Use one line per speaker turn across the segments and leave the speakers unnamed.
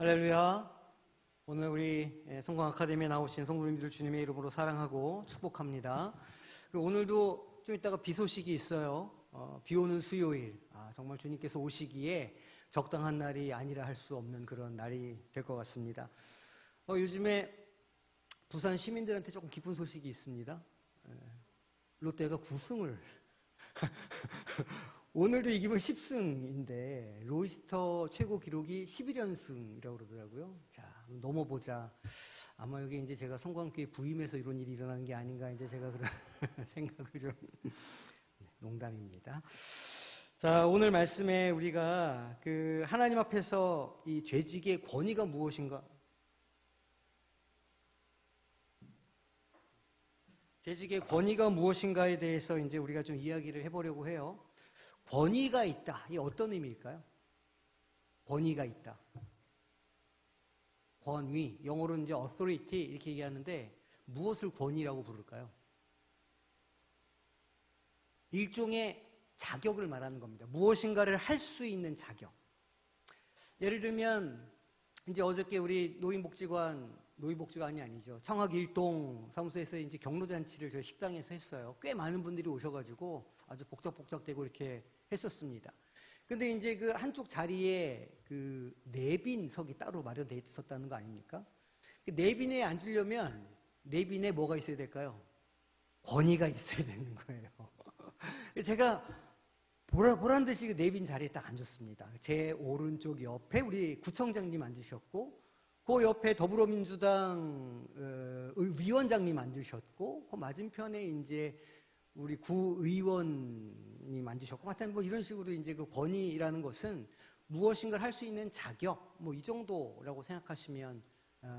할렐루야. 오늘 우리 성공 아카데미에 나오신 성도님들 주님의 이름으로 사랑하고 축복합니다. 오늘도 좀 이따가 비 소식이 있어요. 비 오는 수요일. 정말 주님께서 오시기에 적당한 날이 아니라 할 수 없는 그런 날이 될 것 같습니다. 요즘에 부산 시민들한테 조금 기쁜 소식이 있습니다. 롯데가 9승을 오늘도 이기면 10승인데 로이스터 최고 기록이 11연승이라고 그러더라고요. 자, 넘어보자. 아마 여기 이제 제가 성광교회 부임해서 이런 일이 일어나는 게 아닌가 이제 제가 그런 생각을 좀 농담입니다. 자, 오늘 말씀에 우리가 하나님 앞에서 이 죄직의 권위가 무엇인가? 죄직의 권위가 무엇인가에 대해서 이제 우리가 좀 이야기를 해보려고 해요. 권위가 있다. 이게 어떤 의미일까요? 권위가 있다. 권위. 영어로는 이제 authority 이렇게 얘기하는데 무엇을 권위라고 부를까요? 일종의 자격을 말하는 겁니다. 무엇인가를 할 수 있는 자격. 예를 들면 이제 어저께 우리 노인복지관이 아니죠. 청학 일동 사무소에서 이제 경로잔치를 저희 식당에서 했어요. 꽤 많은 분들이 오셔가지고 아주 복작복작되고 이렇게 했었습니다. 근데 이제 그 한쪽 자리에 그 내빈석이 따로 마련되어 있었다는 거 아닙니까? 그 내빈에 앉으려면 내빈에 뭐가 있어야 될까요? 권위가 있어야 되는 거예요. 제가 보란 듯이 그 내빈 자리에 딱 앉았습니다. 제 오른쪽 옆에 우리 구청장님 앉으셨고, 그 옆에 더불어민주당 위원장님 앉으셨고, 그 맞은편에 이제 우리 구의원님 앉으셨고, 하여튼 뭐 이런 식으로 이제 그 권위라는 것은 무엇인가를 할 수 있는 자격, 뭐 이 정도라고 생각하시면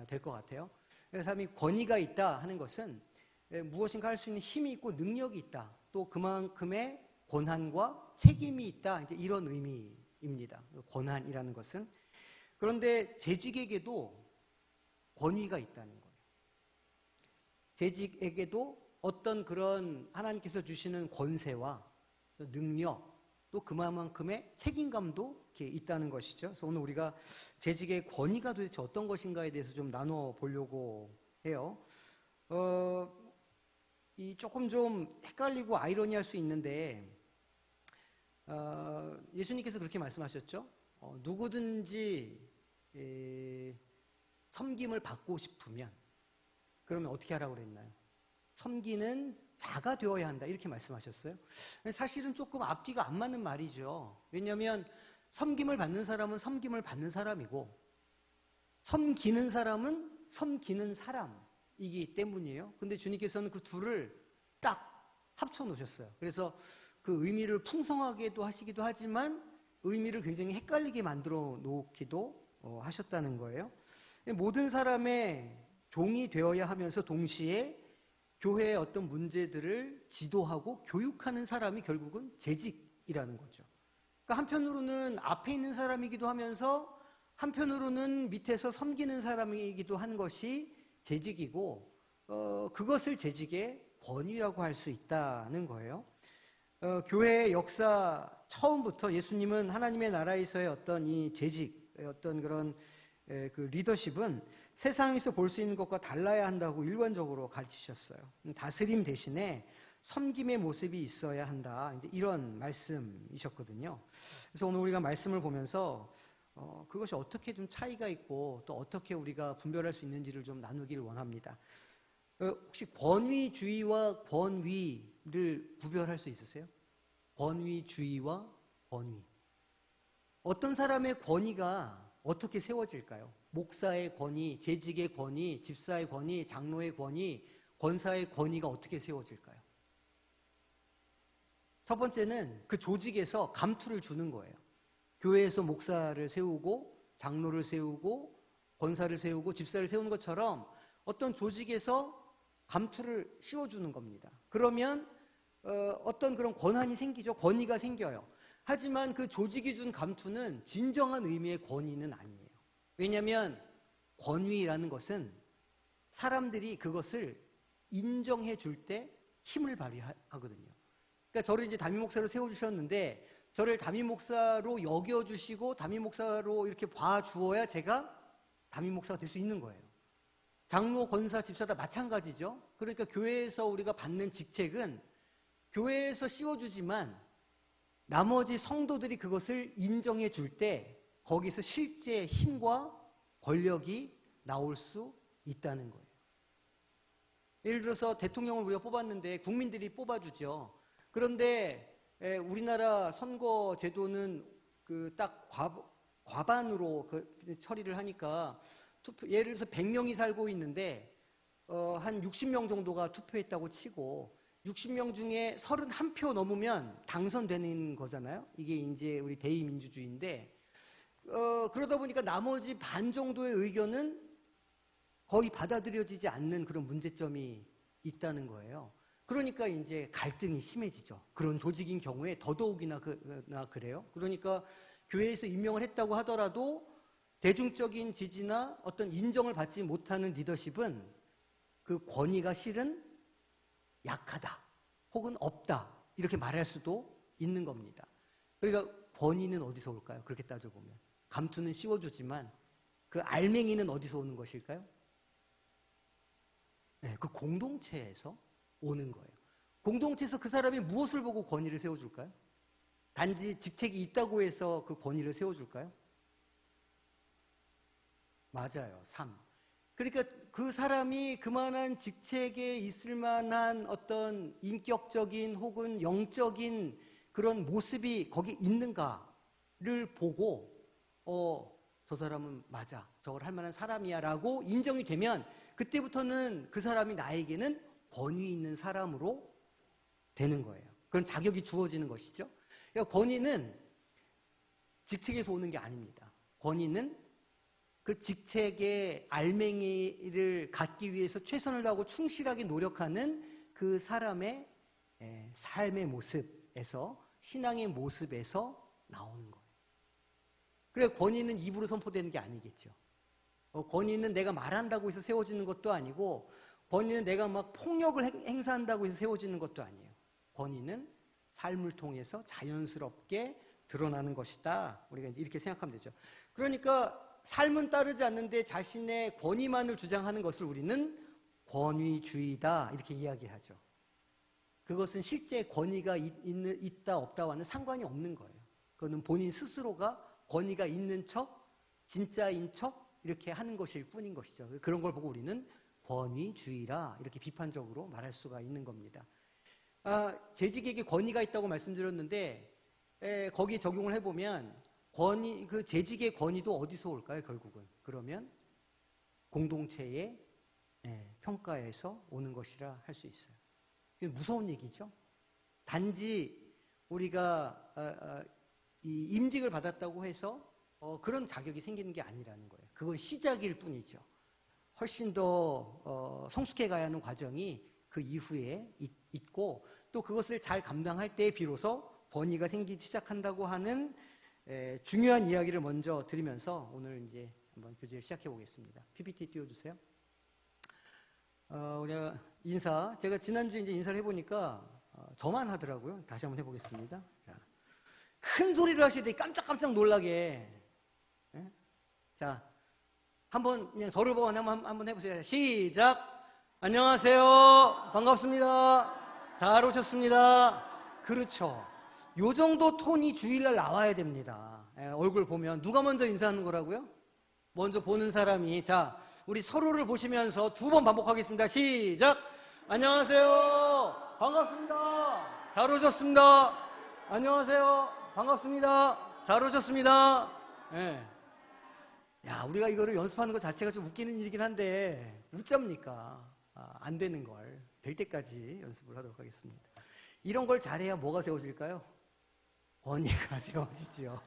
될 것 같아요. 그래서 사람이 권위가 있다 하는 것은 무엇인가 할 수 있는 힘이 있고 능력이 있다. 또 그만큼의 권한과 책임이 있다. 이제 이런 의미입니다. 권한이라는 것은. 그런데 재직에게도 권위가 있다는 거예요. 재직에게도 어떤 그런 하나님께서 주시는 권세와 능력, 또 그만큼의 책임감도 이렇게 있다는 것이죠. 그래서 오늘 우리가 재직의 권위가 도대체 어떤 것인가에 대해서 좀 나눠보려고 해요. 이 조금 좀 헷갈리고 아이러니할 수 있는데, 예수님께서 그렇게 말씀하셨죠. 누구든지 섬김을 받고 싶으면 그러면 어떻게 하라고 그랬나요? 섬기는 자가 되어야 한다 이렇게 말씀하셨어요. 사실은 조금 앞뒤가 안 맞는 말이죠. 왜냐하면 섬김을 받는 사람은 섬김을 받는 사람이고 섬기는 사람은 섬기는 사람이기 때문이에요. 근데 주님께서는 그 둘을 딱 합쳐 놓으셨어요. 그래서 그 의미를 풍성하게도 하시기도 하지만 의미를 굉장히 헷갈리게 만들어 놓기도 하셨다는 거예요. 모든 사람의 종이 되어야 하면서 동시에 교회의 어떤 문제들을 지도하고 교육하는 사람이 결국은 재직이라는 거죠. 그러니까 한편으로는 앞에 있는 사람이기도 하면서 한편으로는 밑에서 섬기는 사람이기도 한 것이 재직이고 그것을 재직의 권위라고 할 수 있다는 거예요. 교회의 역사 처음부터 예수님은 하나님의 나라에서의 어떤 이 재직의 어떤 그런 그 리더십은 세상에서 볼 수 있는 것과 달라야 한다고 일관적으로 가르치셨어요. 다스림 대신에 섬김의 모습이 있어야 한다. 이제 이런 말씀이셨거든요. 그래서 오늘 우리가 말씀을 보면서 그것이 어떻게 좀 차이가 있고 또 어떻게 우리가 분별할 수 있는지를 좀 나누기를 원합니다. 혹시 권위주의와 권위를 구별할 수 있으세요? 권위주의와 권위. 어떤 사람의 권위가 어떻게 세워질까요? 목사의 권위, 재직의 권위, 집사의 권위, 장로의 권위, 권사의 권위가 어떻게 세워질까요? 첫 번째는 그 조직에서 감투를 주는 거예요. 교회에서 목사를 세우고 장로를 세우고 권사를 세우고 집사를 세우는 것처럼 어떤 조직에서 감투를 씌워주는 겁니다. 그러면 어떤 그런 권한이 생기죠. 권위가 생겨요. 하지만 그 조직이 준 감투는 진정한 의미의 권위는 아니에요. 왜냐하면 권위라는 것은 사람들이 그것을 인정해 줄 때 힘을 발휘하거든요. 그러니까 저를 이제 담임 목사로 세워주셨는데 저를 담임 목사로 여겨주시고 담임 목사로 이렇게 봐주어야 제가 담임 목사가 될 수 있는 거예요. 장로, 권사, 집사 다 마찬가지죠. 그러니까 교회에서 우리가 받는 직책은 교회에서 씌워주지만 나머지 성도들이 그것을 인정해 줄 때 거기서 실제 힘과 권력이 나올 수 있다는 거예요. 예를 들어서 대통령을 우리가 뽑았는데 국민들이 뽑아주죠. 그런데 우리나라 선거 제도는 그 딱 과반으로 처리를 하니까 예를 들어서 100명이 살고 있는데 한 60명 정도가 투표했다고 치고 60명 중에 31표 넘으면 당선되는 거잖아요. 이게 이제 우리 대의민주주의인데 그러다 보니까 나머지 반 정도의 의견은 거의 받아들여지지 않는 그런 문제점이 있다는 거예요. 그러니까 이제 갈등이 심해지죠. 그런 조직인 경우에 더더욱이나 그래요. 그러니까 교회에서 임명을 했다고 하더라도 대중적인 지지나 어떤 인정을 받지 못하는 리더십은 그 권위가 실은 약하다 혹은 없다 이렇게 말할 수도 있는 겁니다. 그러니까 권위는 어디서 올까요? 그렇게 따져보면 감투는 씌워주지만 그 알맹이는 어디서 오는 것일까요? 네, 그 공동체에서 오는 거예요. 공동체에서 그 사람이 무엇을 보고 권위를 세워줄까요? 단지 직책이 있다고 해서 그 권위를 세워줄까요? 맞아요. 삶. 그러니까 그 사람이 그만한 직책에 있을 만한 어떤 인격적인 혹은 영적인 그런 모습이 거기 있는가를 보고 저 사람은 맞아. 저걸 할 만한 사람이야 라고 인정이 되면 그때부터는 그 사람이 나에게는 권위 있는 사람으로 되는 거예요. 그런 자격이 주어지는 것이죠. 그러니까 권위는 직책에서 오는 게 아닙니다. 권위는 그 직책의 알맹이를 갖기 위해서 최선을 다하고 충실하게 노력하는 그 사람의 삶의 모습에서 신앙의 모습에서 나오는 거예요. 그래 권위는 입으로 선포되는 게 아니겠죠. 권위는 내가 말한다고 해서 세워지는 것도 아니고 권위는 내가 막 폭력을 행사한다고 해서 세워지는 것도 아니에요. 권위는 삶을 통해서 자연스럽게 드러나는 것이다. 우리가 이제 이렇게 생각하면 되죠. 그러니까 삶은 따르지 않는데 자신의 권위만을 주장하는 것을 우리는 권위주의다 이렇게 이야기하죠. 그것은 실제 권위가 있다 없다와는 상관이 없는 거예요. 그거는 본인 스스로가 권위가 있는 척, 진짜인 척 이렇게 하는 것일 뿐인 것이죠. 그런 걸 보고 우리는 권위주의라 이렇게 비판적으로 말할 수가 있는 겁니다. 재직에게 권위가 있다고 말씀드렸는데 거기에 적용을 해보면 그 재직의 권위도 어디서 올까요? 결국은 그러면 공동체의 평가에서 오는 것이라 할 수 있어요. 무서운 얘기죠. 단지 우리가 이 임직을 받았다고 해서 그런 자격이 생기는 게 아니라는 거예요. 그건 시작일 뿐이죠. 훨씬 더 성숙해 가야 하는 과정이 그 이후에 있고 또 그것을 잘 감당할 때 비로소 권위가 생기기 시작한다고 하는 중요한 이야기를 먼저 드리면서 오늘 이제 한번 교제를 시작해 보겠습니다. PPT 띄워주세요. 우리가 제가 지난주에 이제 인사를 해보니까 저만 하더라고요. 다시 한번 해보겠습니다. 자, 큰 소리를 하셔야 돼. 깜짝깜짝 놀라게. 네? 자, 한번 그냥 저를 보고 한번 해보세요. 시작! 안녕하세요. 반갑습니다. 잘 오셨습니다. 그렇죠. 요 정도 톤이 주일날 나와야 됩니다. 얼굴 보면 누가 먼저 인사하는 거라고요? 먼저 보는 사람이. 자, 우리 서로를 보시면서 2번 반복하겠습니다. 시작! 안녕하세요. 반갑습니다. 잘 오셨습니다. 안녕하세요. 반갑습니다. 잘 오셨습니다. 네. 야, 우리가 이거를 연습하는 것 자체가 좀 웃기는 일이긴 한데 웃잡니까? 안 되는 걸 될 때까지 연습을 하도록 하겠습니다. 이런 걸 잘해야 뭐가 세워질까요? 권위가 세워지죠.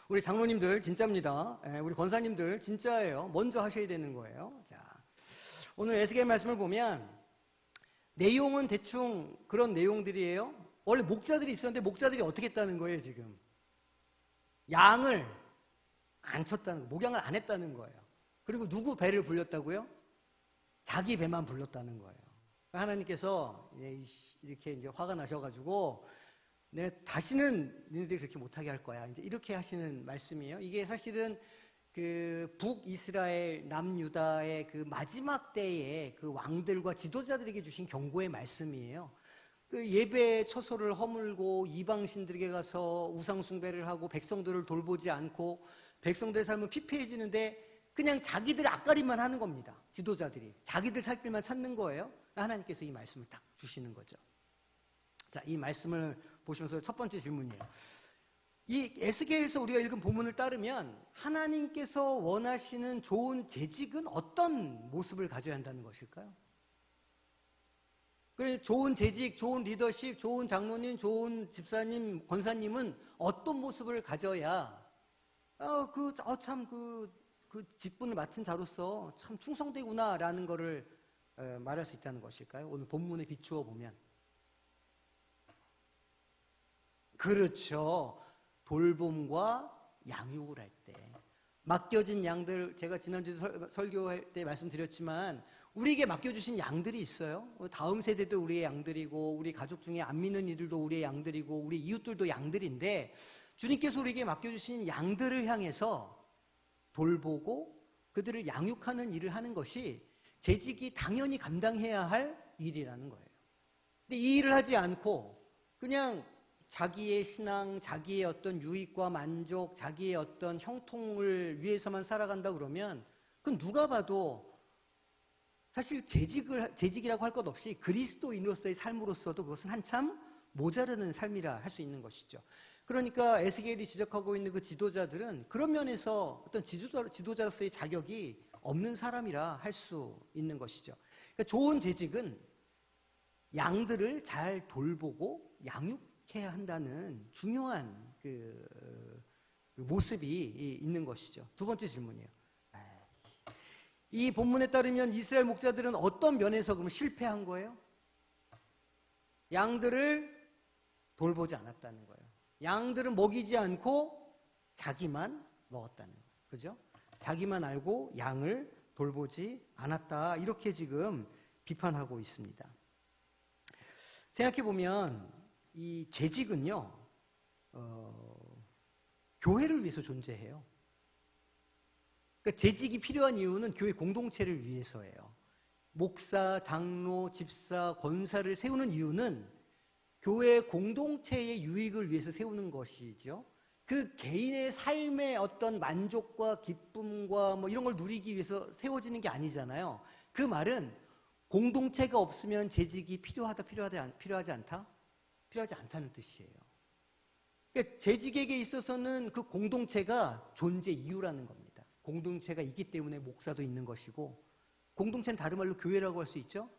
우리 장로님들 진짜입니다. 우리 권사님들 진짜예요. 먼저 하셔야 되는 거예요. 자, 오늘 에스겔 말씀을 보면 내용은 대충 그런 내용들이에요. 원래 목자들이 있었는데 목자들이 어떻게 했다는 거예요, 지금? 양을 안 쳤다는 거예요. 목양을 안 했다는 거예요. 그리고 누구 배를 불렸다고요? 자기 배만 불렀다는 거예요. 하나님께서 이렇게 이제 화가 나셔가지고 내가 다시는 너희들이 그렇게 못하게 할 거야. 이제 이렇게 하시는 말씀이에요. 이게 사실은 그 북이스라엘 남유다의 그 마지막 때에 그 왕들과 지도자들에게 주신 경고의 말씀이에요. 그 예배 처소를 허물고 이방신들에게 가서 우상 숭배를 하고 백성들을 돌보지 않고 백성들의 삶은 피폐해지는데 그냥 자기들 앞가림만 하는 겁니다. 지도자들이 자기들 살 길만 찾는 거예요. 하나님께서 이 말씀을 딱 주시는 거죠. 자, 이 말씀을 보시면서 첫 번째 질문이에요. 이 에스겔에서 우리가 읽은 본문을 따르면 하나님께서 원하시는 좋은 재직은 어떤 모습을 가져야 한다는 것일까요? 그래, 좋은 재직, 좋은 리더십, 좋은 장로님, 좋은 집사님, 권사님은 어떤 모습을 가져야 그 직분을 맡은 자로서 참 충성되구나라는 것을 말할 수 있다는 것일까요? 오늘 본문에 비추어 보면 그렇죠. 돌봄과 양육을 할 때 맡겨진 양들, 제가 지난주에 설교할 때 말씀드렸지만 우리에게 맡겨주신 양들이 있어요. 다음 세대도 우리의 양들이고 우리 가족 중에 안 믿는 이들도 우리의 양들이고 우리 이웃들도 양들인데 주님께서 우리에게 맡겨주신 양들을 향해서 돌보고 그들을 양육하는 일을 하는 것이 재직이 당연히 감당해야 할 일이라는 거예요. 근데 이 일을 하지 않고 그냥 자기의 신앙, 자기의 어떤 유익과 만족, 자기의 어떤 형통을 위해서만 살아간다 그러면 그건 누가 봐도 사실 재직이라고 할 것 없이 그리스도인으로서의 삶으로서도 그것은 한참 모자르는 삶이라 할 수 있는 것이죠. 그러니까 에스겔이 지적하고 있는 그 지도자들은 그런 면에서 어떤 지도자로서의 자격이 없는 사람이라 할 수 있는 것이죠. 그러니까 좋은 재직은 양들을 잘 돌보고 양육해야 한다는 중요한 그 모습이 있는 것이죠. 두 번째 질문이에요. 이 본문에 따르면 이스라엘 목자들은 어떤 면에서 그럼 실패한 거예요? 양들을 돌보지 않았다는 거예요. 양들은 먹이지 않고 자기만 먹었다는 거예요. 그죠? 자기만 알고 양을 돌보지 않았다. 이렇게 지금 비판하고 있습니다. 생각해보면 이 재직은요, 교회를 위해서 존재해요. 그러니까 재직이 필요한 이유는 교회 공동체를 위해서예요. 목사, 장로, 집사, 권사를 세우는 이유는 교회 공동체의 유익을 위해서 세우는 것이죠. 그 개인의 삶의 어떤 만족과 기쁨과 뭐 이런 걸 누리기 위해서 세워지는 게 아니잖아요. 그 말은 공동체가 없으면 재직이 필요하지 않다? 필요하지 않다는 뜻이에요. 그러니까 재직에게 있어서는 그 공동체가 존재 이유라는 겁니다. 공동체가 있기 때문에 목사도 있는 것이고 공동체는 다른 말로 교회라고 할 수 있죠.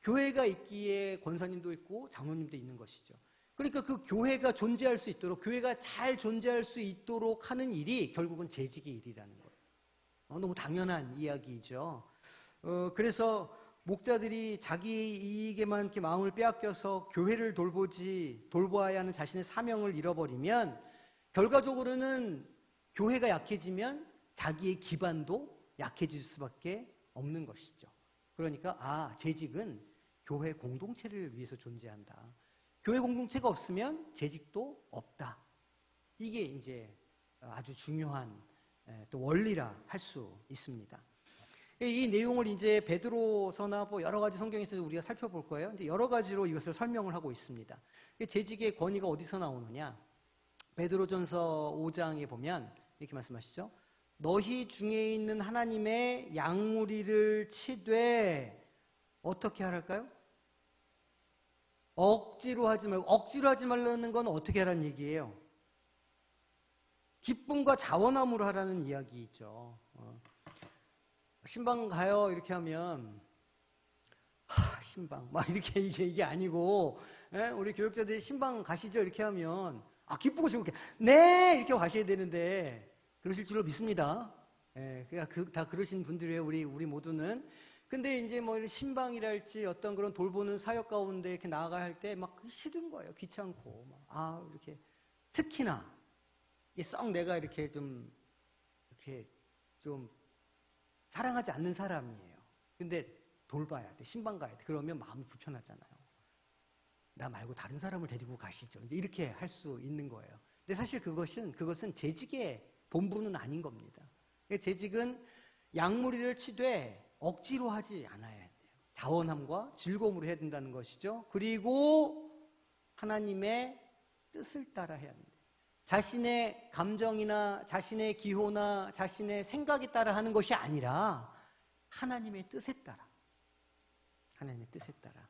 교회가 있기에 권사님도 있고 장로님도 있는 것이죠. 그러니까 그 교회가 존재할 수 있도록 교회가 잘 존재할 수 있도록 하는 일이 결국은 재직의 일이라는 거예요. 너무 당연한 이야기죠. 그래서 목자들이 자기 이익에만 이렇게 마음을 빼앗겨서 교회를 돌보아야 하는 자신의 사명을 잃어버리면 결과적으로는 교회가 약해지면 자기의 기반도 약해질 수밖에 없는 것이죠. 그러니까 재직은 교회 공동체를 위해서 존재한다. 교회 공동체가 없으면 재직도 없다. 이게 이제 아주 중요한 또 원리라 할 수 있습니다. 이 내용을 이제 베드로서나 여러 가지 성경에서 우리가 살펴볼 거예요. 이제 여러 가지로 이것을 설명을 하고 있습니다. 재직의 권위가 어디서 나오느냐? 베드로전서 5장에 보면 이렇게 말씀하시죠. 너희 중에 있는 하나님의 양무리를 치되 어떻게 하랄까요? 억지로 하지 말고, 억지로 하지 말라는 건 어떻게 하라는 얘기예요? 기쁨과 자원함으로 하라는 이야기죠. 신방 가요 이렇게 하면 신방 막 이렇게 이게 아니고, 우리 교육자들이 신방 가시죠 이렇게 하면 기쁘고 즐겁게 네 이렇게 가셔야 되는데 그러실 줄로 믿습니다. 그러니까 다 그러신 분들이에요. 우리 모두는. 근데 이제 뭐 신방이랄지 어떤 그런 돌보는 사역 가운데 이렇게 나아가야 할 때 막 싫은 거예요. 귀찮고 이렇게 특히나 썩 내가 이렇게 좀 사랑하지 않는 사람이에요. 근데 돌봐야 돼. 신방 가야 돼. 그러면 마음이 불편하잖아요. 나 말고 다른 사람을 데리고 가시죠. 이제 이렇게 할 수 있는 거예요. 근데 사실 그것은 재직의 본분은 아닌 겁니다. 재직은 양무리를 치되 억지로 하지 않아야 돼요. 자원함과 즐거움으로 해야 된다는 것이죠. 그리고 하나님의 뜻을 따라 해야 합니다. 자신의 감정이나 자신의 기호나 자신의 생각에 따라 하는 것이 아니라 하나님의 뜻에 따라, 하나님의 뜻에 따라.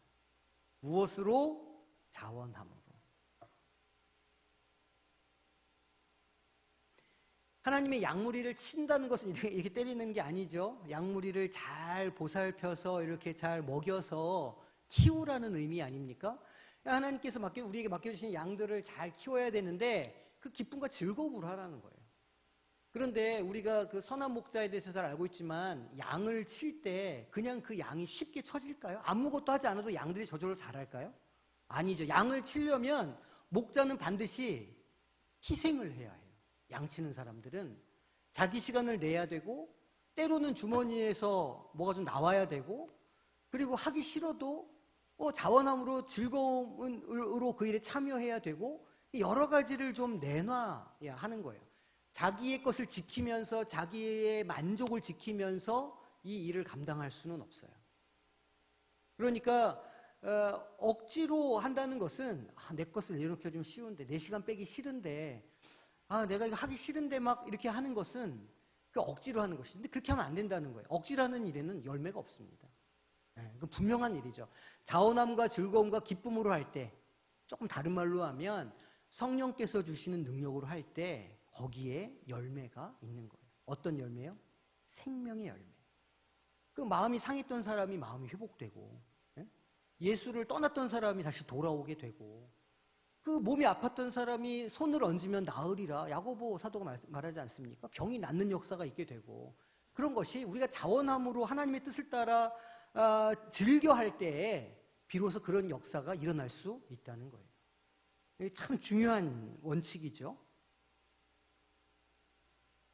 무엇으로? 자원함으로. 하나님의 양무리를 친다는 것은 이렇게 때리는 게 아니죠. 양무리를 잘 보살펴서 이렇게 잘 먹여서 키우라는 의미 아닙니까? 하나님께서 우리에게 맡겨주신 양들을 잘 키워야 되는데 그 기쁨과 즐거움으로 하라는 거예요. 그런데 우리가 그 선한 목자에 대해서 잘 알고 있지만 양을 칠 때 그냥 그 양이 쉽게 쳐질까요? 아무것도 하지 않아도 양들이 저절로 자랄까요? 아니죠. 양을 치려면 목자는 반드시 희생을 해야 해요. 양치는 사람들은 자기 시간을 내야 되고 때로는 주머니에서 뭐가 좀 나와야 되고 그리고 하기 싫어도 자원함으로 즐거움으로 그 일에 참여해야 되고 여러 가지를 좀 내놔야 하는 거예요. 자기의 것을 지키면서 자기의 만족을 지키면서 이 일을 감당할 수는 없어요. 그러니까 억지로 한다는 것은 내 것을 이렇게 좀 쉬운데 내 시간 빼기 싫은데 내가 이거 하기 싫은데 막 이렇게 하는 것은 그 억지로 하는 것인데 그렇게 하면 안 된다는 거예요. 억지로 하는 일에는 열매가 없습니다. 그 분명한 일이죠. 자원함과 즐거움과 기쁨으로 할 때 조금 다른 말로 하면 성령께서 주시는 능력으로 할 때 거기에 열매가 있는 거예요. 어떤 열매요? 생명의 열매. 그 마음이 상했던 사람이 마음이 회복되고 예수를 떠났던 사람이 다시 돌아오게 되고 그 몸이 아팠던 사람이 손을 얹으면 나으리라 야고보 사도가 말하지 않습니까? 병이 낫는 역사가 있게 되고 그런 것이 우리가 자원함으로 하나님의 뜻을 따라 즐겨 할 때에 비로소 그런 역사가 일어날 수 있다는 거예요. 이게 참 중요한 원칙이죠.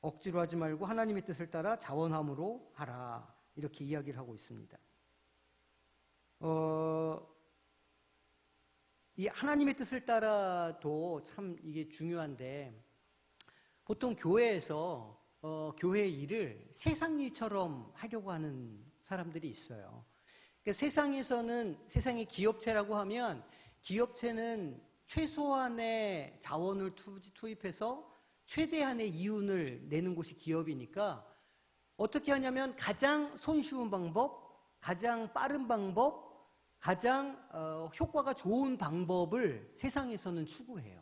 억지로 하지 말고 하나님의 뜻을 따라 자원함으로 하라 이렇게 이야기를 하고 있습니다. 이 하나님의 뜻을 따라도 참 이게 중요한데 보통 교회에서 교회의 일을 세상 일처럼 하려고 하는 사람들이 있어요. 그러니까 세상의 기업체라고 하면 기업체는 최소한의 자원을 투입해서 최대한의 이윤을 내는 곳이 기업이니까 어떻게 하냐면 가장 손쉬운 방법, 가장 빠른 방법, 가장 효과가 좋은 방법을 세상에서는 추구해요.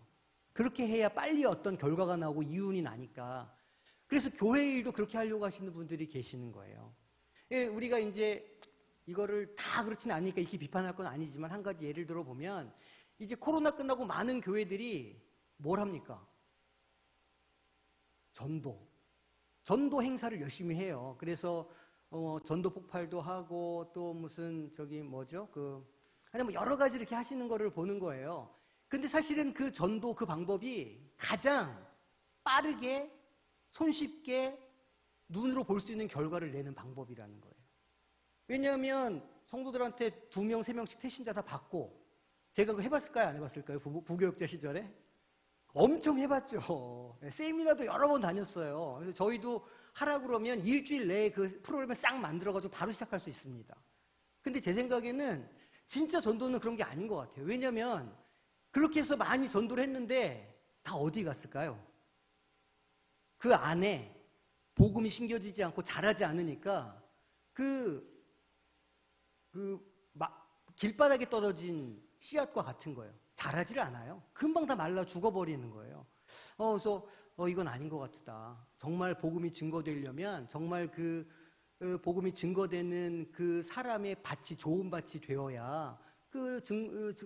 그렇게 해야 빨리 어떤 결과가 나오고 이윤이 나니까. 그래서 교회 일도 그렇게 하려고 하시는 분들이 계시는 거예요. 우리가 이제 이거를 다 그렇지는 않으니까 이렇게 비판할 건 아니지만 한 가지 예를 들어보면 이제 코로나 끝나고 많은 교회들이 뭘 합니까? 전도 행사를 열심히 해요. 그래서 전도 폭발도 하고 또 무슨 아니 뭐 여러 가지 이렇게 하시는 거를 보는 거예요. 근데 사실은 그 전도 그 방법이 가장 빠르게 손쉽게 눈으로 볼 수 있는 결과를 내는 방법이라는 거예요. 왜냐하면 성도들한테 2명, 3명씩 태신자 다 받고 제가 그거 해봤을까요? 안 해봤을까요? 부교육자 시절에? 엄청 해봤죠. 세미나도 여러 번 다녔어요. 그래서 저희도 하라 그러면 일주일 내에 그 프로그램을 싹 만들어가지고 바로 시작할 수 있습니다. 근데 제 생각에는 진짜 전도는 그런 게 아닌 것 같아요. 왜냐면 그렇게 해서 많이 전도를 했는데 다 어디 갔을까요? 그 안에 복음이 심겨지지 않고 자라지 않으니까 길바닥에 떨어진 씨앗과 같은 거예요. 자라지를 않아요. 금방 다 말라 죽어버리는 거예요. 그래서 이건 아닌 것 같다. 정말 복음이 증거되려면 정말 복음이 증거되는 그 사람의 밭이 좋은 밭이 되어야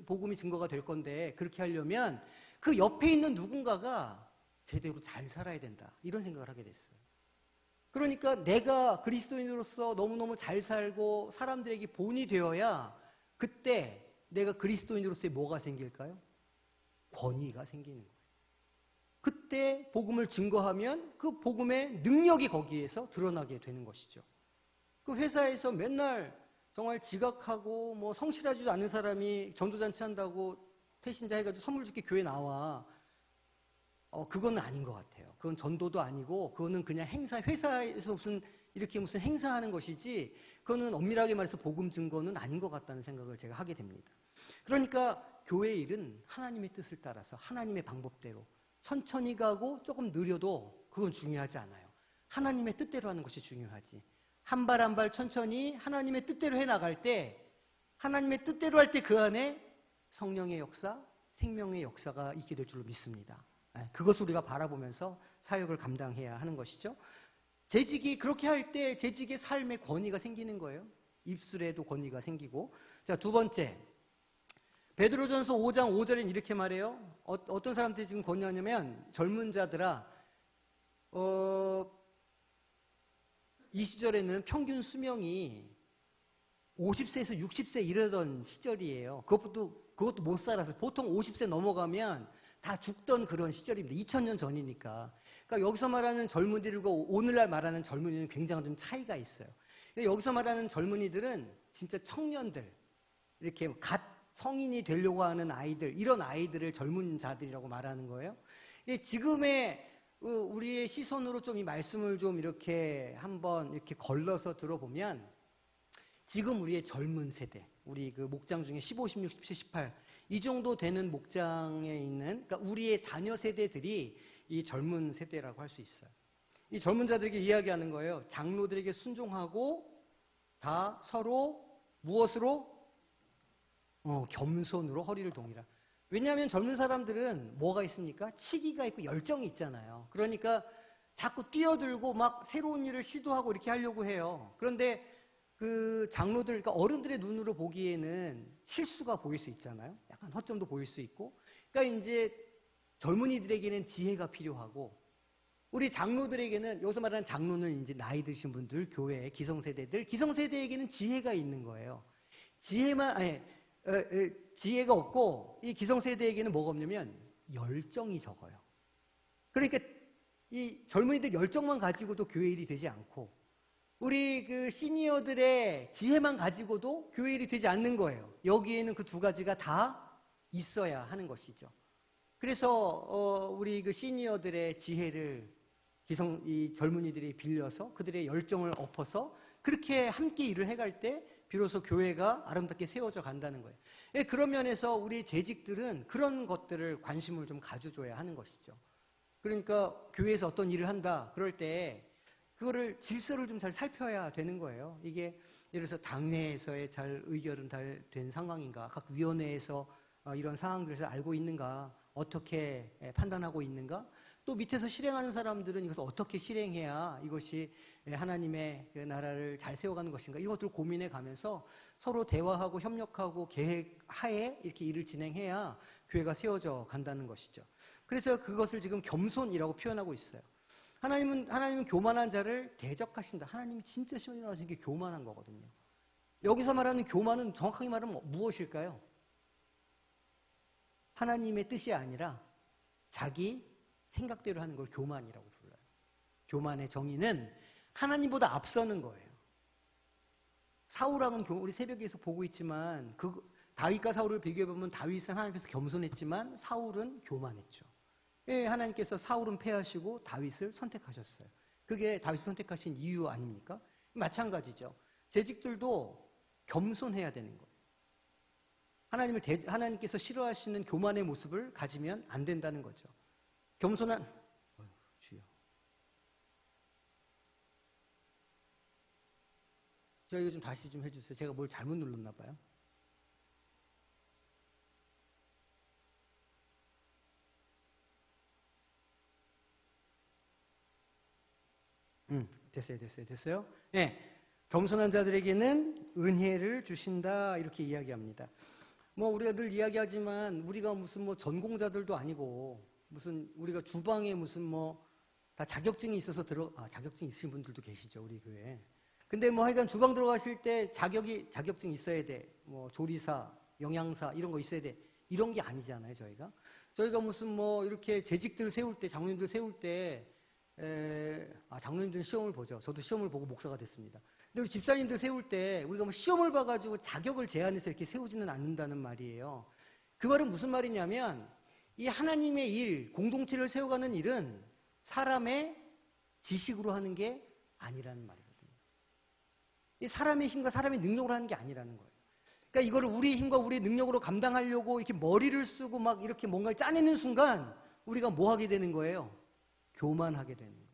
복음이 증거가 될 건데 그렇게 하려면 그 옆에 있는 누군가가 제대로 잘 살아야 된다. 이런 생각을 하게 됐어요. 그러니까 내가 그리스도인으로서 너무너무 잘 살고 사람들에게 본이 되어야 그때 내가 그리스도인으로서의 뭐가 생길까요? 권위가 생기는 거예요. 그때 복음을 증거하면 그 복음의 능력이 거기에서 드러나게 되는 것이죠. 그 회사에서 맨날 정말 지각하고 뭐 성실하지도 않은 사람이 전도잔치 한다고 태신자 해가지고 선물 줄게 교회 나와. 그건 아닌 것 같아요. 그건 전도도 아니고 그거는 그냥 회사에서 무슨 행사하는 것이지 그거는 엄밀하게 말해서 복음 증거는 아닌 것 같다는 생각을 제가 하게 됩니다. 그러니까 교회의 일은 하나님의 뜻을 따라서 하나님의 방법대로 천천히 가고 조금 느려도 그건 중요하지 않아요. 하나님의 뜻대로 하는 것이 중요하지. 한 발 한 발 천천히 하나님의 뜻대로 해나갈 때 하나님의 뜻대로 할 때 그 안에 성령의 역사, 생명의 역사가 있게 될 줄로 믿습니다. 그것을 우리가 바라보면서 사역을 감당해야 하는 것이죠. 재직이 그렇게 할 때 재직의 삶의 권위가 생기는 거예요. 입술에도 권위가 생기고. 자, 두 번째. 베드로전서 5장 5절엔 이렇게 말해요. 어떤 사람들이 지금 권유하냐면 젊은 자들아 이 시절에는 평균 수명이 50세에서 60세 이르던 시절이에요. 그것도 못 살아서 보통 50세 넘어가면 다 죽던 그런 시절입니다. 2000년 전이니까. 그러니까 여기서 말하는 젊은이들과 오늘날 말하는 젊은이는 굉장히 좀 차이가 있어요. 여기서 말하는 젊은이들은 진짜 청년들, 이렇게 갓 성인이 되려고 하는 아이들, 이런 아이들을 젊은 자들이라고 말하는 거예요. 지금의 우리의 시선으로 좀 이 말씀을 좀 이렇게 한번 이렇게 걸러서 들어보면 지금 우리의 젊은 세대, 우리 그 목장 중에 15, 16, 17, 18 이 정도 되는 목장에 있는, 그러니까 우리의 자녀 세대들이 이 젊은 세대라고 할 수 있어요. 이 젊은 자들에게 이야기하는 거예요. 장로들에게 순종하고 다 서로 무엇으로? 겸손으로 허리를 동이라. 왜냐하면 젊은 사람들은 뭐가 있습니까? 치기가 있고 열정이 있잖아요. 그러니까 자꾸 뛰어들고 막 새로운 일을 시도하고 이렇게 하려고 해요. 그런데 그 장로들, 그러니까 어른들의 눈으로 보기에는 실수가 보일 수 있잖아요. 약간 허점도 보일 수 있고. 그러니까 이제 젊은이들에게는 지혜가 필요하고, 우리 장로들에게는, 여기서 말하는 장로는 이제 나이 드신 분들, 교회, 기성세대들, 기성세대에게는 지혜가 있는 거예요. 지혜가 없고, 이 기성세대에게는 뭐가 없냐면 열정이 적어요. 그러니까 이 젊은이들 열정만 가지고도 교회 일이 되지 않고, 우리 그 시니어들의 지혜만 가지고도 교회 일이 되지 않는 거예요. 여기에는 그 두 가지가 다 있어야 하는 것이죠. 그래서 우리 그 시니어들의 지혜를 이 젊은이들이 빌려서 그들의 열정을 엎어서 그렇게 함께 일을 해갈 때 비로소 교회가 아름답게 세워져 간다는 거예요. 그런 면에서 우리 재직들은 그런 것들을 관심을 좀 가져줘야 하는 것이죠. 그러니까 교회에서 어떤 일을 한다 그럴 때 그거를 질서를 좀 잘 살펴야 되는 거예요. 이게 예를 들어서 당내에서의 잘 의결은 잘 된 상황인가, 각 위원회에서 이런 상황들에서 알고 있는가, 어떻게 판단하고 있는가, 또 밑에서 실행하는 사람들은 이것을 어떻게 실행해야 이것이 하나님의 그 나라를 잘 세워가는 것인가, 이것들을 고민해 가면서 서로 대화하고 협력하고 계획하에 이렇게 일을 진행해야 교회가 세워져 간다는 것이죠. 그래서 그것을 지금 겸손이라고 표현하고 있어요. 하나님은 교만한 자를 대적하신다. 하나님이 진짜 시원하신 게 교만한 거거든요. 여기서 말하는 교만은 정확하게 말하면 무엇일까요? 하나님의 뜻이 아니라 자기 생각대로 하는 걸 교만이라고 불러요. 교만의 정의는 하나님보다 앞서는 거예요. 사울왕은 우리 새벽에서 보고 있지만 다윗과 사울을 비교해보면 다윗은 하나님 앞에서 겸손했지만 사울은 교만했죠. 하나님께서 사울은 패하시고 다윗을 선택하셨어요. 그게 다윗을 선택하신 이유 아닙니까? 마찬가지죠. 재직들도 겸손해야 되는 거예요. 하나님께서 싫어하시는 교만의 모습을 가지면 안 된다는 거죠. 겸손한, 주여. 저 이거 좀 다시 좀 해주세요. 제가 뭘 잘못 눌렀나 봐요. 됐어요. 네. 겸손한 자들에게는 은혜를 주신다, 이렇게 이야기합니다. 우리가 늘 이야기하지만 우리가 무슨 전공자들도 아니고 무슨 우리가 주방에 무슨 다 자격증이 있어서 자격증 있으신 분들도 계시죠, 우리 교회에. 근데 하여간 주방 들어가실 때 자격증 있어야 돼. 조리사, 영양사 이런 거 있어야 돼. 이런 게 아니잖아요, 저희가 무슨 이렇게 재직들 세울 때, 장로님들 세울 때 장로님들은 시험을 보죠. 저도 시험을 보고 목사가 됐습니다. 근데 우리 집사님들 세울 때 우리가 시험을 봐가지고 자격을 제한해서 이렇게 세우지는 않는다는 말이에요. 그 말은 무슨 말이냐면 이 하나님의 일, 공동체를 세워가는 일은 사람의 지식으로 하는 게 아니라는 말이거든요. 이 사람의 힘과 사람의 능력으로 하는 게 아니라는 거예요. 그러니까 이거를 우리의 힘과 우리의 능력으로 감당하려고 이렇게 머리를 쓰고 막 이렇게 뭔가를 짜내는 순간 우리가 뭐 하게 되는 거예요? 교만하게 되는 거예요.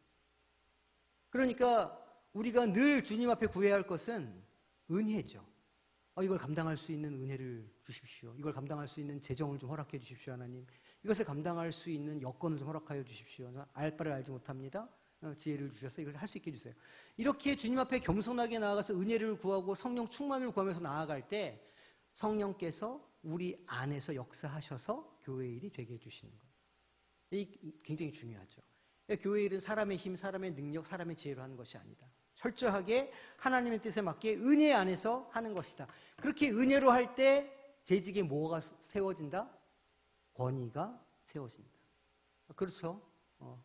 그러니까 우리가 늘 주님 앞에 구해야 할 것은 은혜죠. 이걸 감당할 수 있는 은혜를 주십시오. 이걸 감당할 수 있는 재정을 좀 허락해 주십시오, 하나님. 이것을 감당할 수 있는 여건을 좀 허락하여 주십시오. 알 바를 알지 못합니다. 지혜를 주셔서 이것을 할 수 있게 해주세요. 이렇게 주님 앞에 겸손하게 나아가서 은혜를 구하고 성령 충만을 구하면서 나아갈 때 성령께서 우리 안에서 역사하셔서 교회 일이 되게 해주시는 거예요. 이 굉장히 중요하죠. 교회 일은 사람의 힘, 사람의 능력, 사람의 지혜로 하는 것이 아니다. 철저하게 하나님의 뜻에 맞게 은혜 안에서 하는 것이다. 그렇게 은혜로 할 때 재직에 뭐가 세워진다? 권위가 세워진다. 그렇죠.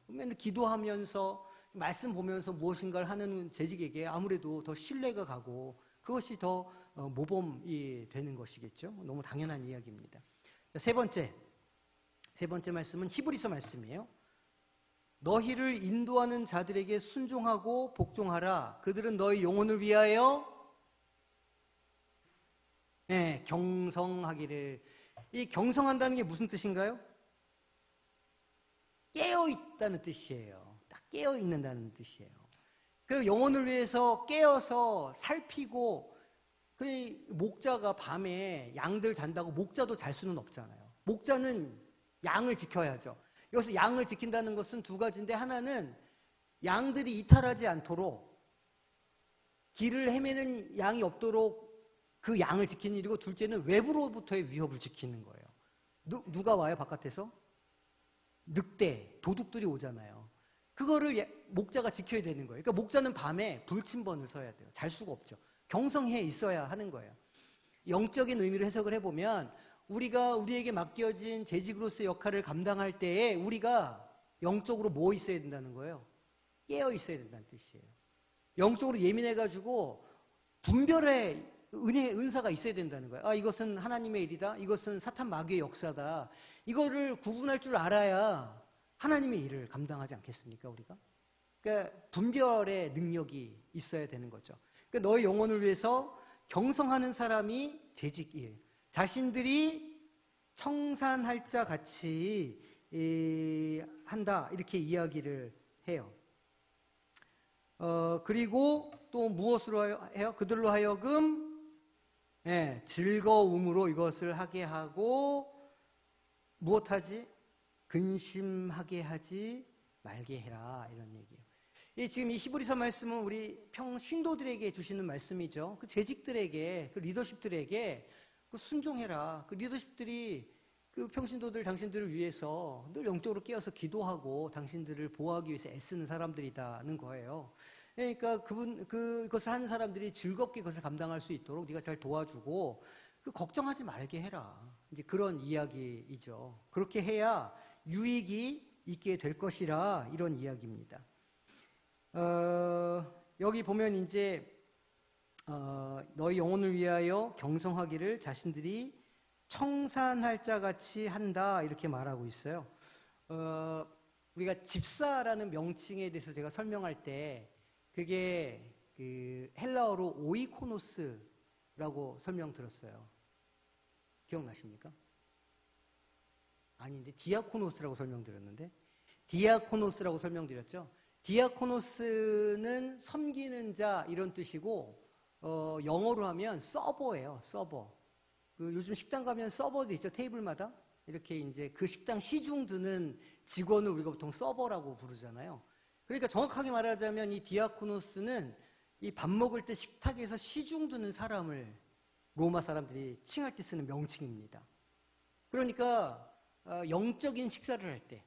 맨날 기도하면서 말씀 보면서 무엇인가를 하는 재직에게 아무래도 더 신뢰가 가고 그것이 더 모범이 되는 것이겠죠. 너무 당연한 이야기입니다. 세 번째 말씀은 히브리서 말씀이에요. 너희를 인도하는 자들에게 순종하고 복종하라. 그들은 너희 영혼을 위하여 경성하기를. 이 경성한다는 게 무슨 뜻인가요? 깨어있다는 뜻이에요. 딱 깨어있는다는 뜻이에요. 그 영혼을 위해서 깨어서 살피고, 목자가 밤에 양들 잔다고 목자도 잘 수는 없잖아요. 목자는 양을 지켜야죠. 여기서 양을 지킨다는 것은 두 가지인데, 하나는 양들이 이탈하지 않도록 길을 헤매는 양이 없도록 그 양을 지키는 일이고, 둘째는 외부로부터의 위협을 지키는 거예요. 누가 와요, 바깥에서? 늑대, 도둑들이 오잖아요. 그거를 목자가 지켜야 되는 거예요. 그러니까 목자는 밤에 불침번을 서야 돼요. 잘 수가 없죠. 경성해 있어야 하는 거예요. 영적인 의미로 해석을 해보면 우리가 우리에게 맡겨진 재직으로서의 역할을 감당할 때에 우리가 영적으로 뭐 있어야 된다는 거예요? 깨어 있어야 된다는 뜻이에요. 영적으로 예민해가지고 분별의 은사가 있어야 된다는 거예요. 이것은 하나님의 일이다. 이것은 사탄 마귀의 역사다. 이거를 구분할 줄 알아야 하나님의 일을 감당하지 않겠습니까, 우리가? 그러니까 분별의 능력이 있어야 되는 거죠. 그러니까 너의 영혼을 위해서 경성하는 사람이 재직이에요. 자신들이 청산할 자 같이 한다, 이렇게 이야기를 해요. 그리고 또 무엇으로 해요? 그들로 하여금 즐거움으로 이것을 하게 하고, 무엇하지? 근심하게 하지 말게 해라, 이런 얘기예요. 지금 이 히브리서 말씀은 우리 평신도들에게 주시는 말씀이죠. 그 재직들에게, 그 리더십들에게 순종해라. 그 리더십들이 그 평신도들, 당신들을 위해서 늘 영적으로 깨어서 기도하고 당신들을 보호하기 위해서 애쓰는 사람들이다는 거예요. 그러니까 그것을 하는 사람들이 즐겁게 그것을 감당할 수 있도록 네가 잘 도와주고, 걱정하지 말게 해라. 이제 그런 이야기이죠. 그렇게 해야 유익이 있게 될 것이라, 이런 이야기입니다. 여기 보면 이제 너희 영혼을 위하여 경성하기를 자신들이 청산할 자 같이 한다, 이렇게 말하고 있어요. 우리가 집사라는 명칭에 대해서 제가 설명할 때 그게 그 헬라어로 오이코노스라고 설명드렸어요. 기억나십니까? 아닌데, 디아코노스라고 설명드렸는데, 디아코노스라고 설명드렸죠. 디아코노스는 섬기는 자, 이런 뜻이고, 영어로 하면 서버예요. 서버. 요즘 식당 가면 서버도 있죠. 테이블마다 이렇게 이제 그 식당 시중 드는 직원을 우리가 보통 서버라고 부르잖아요. 그러니까 정확하게 말하자면 이 디아코노스는 이 밥 먹을 때 식탁에서 시중 드는 사람을 로마 사람들이 칭할 때 쓰는 명칭입니다. 그러니까 영적인 식사를 할 때,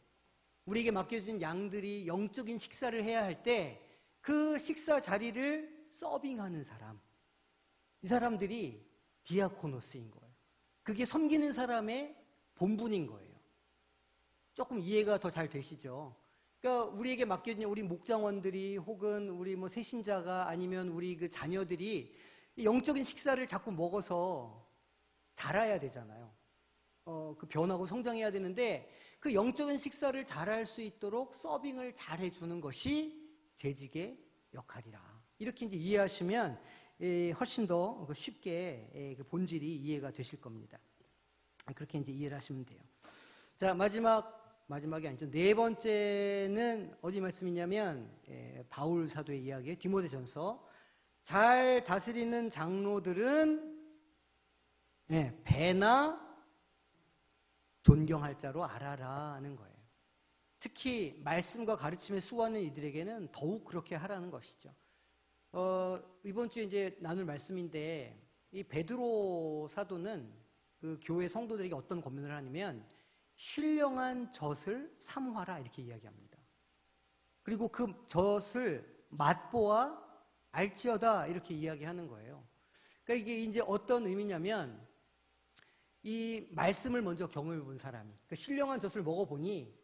우리에게 맡겨진 양들이 영적인 식사를 해야 할 때 그 식사 자리를 서빙하는 사람, 이 사람들이 디아코노스인 거예요. 그게 섬기는 사람의 본분인 거예요. 조금 이해가 더 잘 되시죠? 그러니까 우리에게 맡겨진 우리 목장원들이, 혹은 우리 뭐 세신자가, 아니면 우리 그 자녀들이 영적인 식사를 자꾸 먹어서 자라야 되잖아요. 그 변하고 성장해야 되는데 그 영적인 식사를 잘할 수 있도록 서빙을 잘 해주는 것이 재직의 역할이라. 이렇게 이제 이해하시면 훨씬 더 쉽게 그 본질이 이해가 되실 겁니다. 그렇게 이제 이해를 하시면 돼요. 자, 마지막이 아니죠. 네 번째는 어디 말씀이냐면 바울 사도의 이야기예요. 디모데전서. 잘 다스리는 장로들은 배나 존경할 자로 알아라는 거예요. 특히 말씀과 가르침에 수고하는 이들에게는 더욱 그렇게 하라는 것이죠. 이번 주에 이제 나눌 말씀인데 이 베드로 사도는 그 교회 성도들에게 어떤 권면을 하냐면 신령한 젖을 사모하라 이렇게 이야기합니다. 그리고 그 젖을 맛보아 알지어다 이렇게 이야기하는 거예요. 그러니까 이게 이제 어떤 의미냐면 이 말씀을 먼저 경험해 본 사람이 그 신령한 젖을 먹어보니